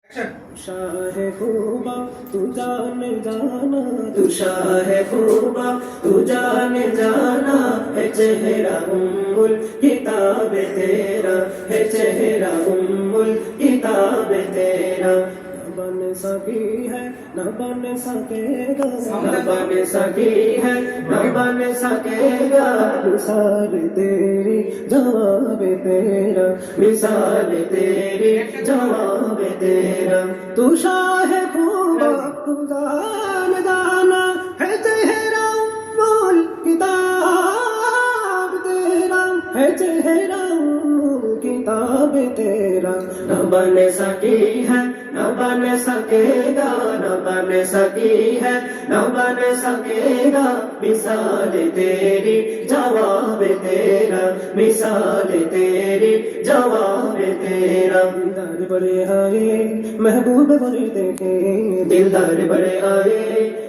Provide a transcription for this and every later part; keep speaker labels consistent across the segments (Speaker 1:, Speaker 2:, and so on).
Speaker 1: शाह खूबा तू जान जाना, तू शाह खूबा तू जान जाना, है चेहरा उम्मुल किताब तेरा, है चेहरा उम्मुल किताब तेरा। न बन सकी है न बन सकेगा, न बन सकी है न बन सकेगा, मिसाल तेरी जवाब तेरा, मिसाल तेरी जवाब तेरा। तू शाह खूबा तू जान जाना, है चेहरा उम्मुल किताब तेरा, है चेहरा उम्मुल किताब तेरा। न बन सकी है न बन सकेगा, न बन सकी है न बन सकेगा, मिसाल तेरी जवाब तेरा, मिसाल तेरी जवाब तेरा। दिलदार बड़े आए महबूब बड़े देखे, दिलदार बड़े आए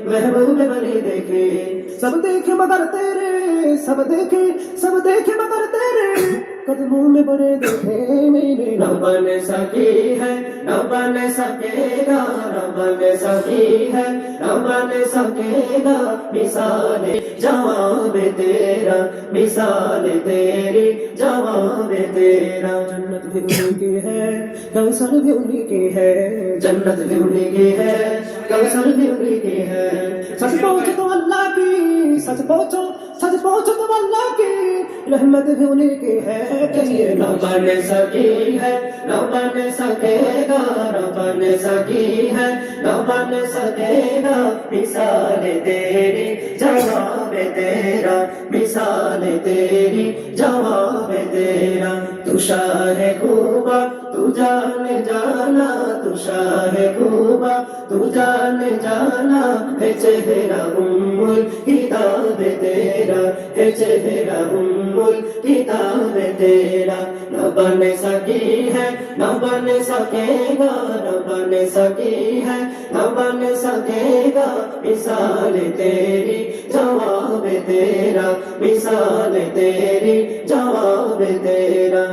Speaker 1: महबूब बड़े देखे, सब देखे मगर तेरे, सब देखे मगर तेरे कदमों में बड़े देखे मेरे। न बन सकी है न बन सकेगा, न बन सकी है न बन सकेगा, मिसाल जवाब तेरा, मिसाल तेरी जवाब तेरा। जन्नत भी उन्हीं की है कौसर भी उन्हीं की है, जन्नत भी उन्हीं की है कौसर भी उन्हीं की है। सच पहुँचो तो अल्लाह की, सच पहुँचो तो अल्लाह की, रहमत भी उन्हीं की है। चलिए न बन सकी है न बन सकेगा, न बन सकी है न बन सकेगा, मिसाल तेरी जवाब तेरा, मिसाल तेरी जवाब तेरा। तू शाह खूबा तू जान जाना, तू शाह खूबा तू जान जाना, है चेहरा उम्मुल किताब तेरा, है चेहरा उम्मुल किताब तेरा। न बन सकी है न बन सकेगा, न बन सकी है न बन सकेगा, मिसाल तेरी जवाब तेरा, मिसाल तेरी जवाब तेरा।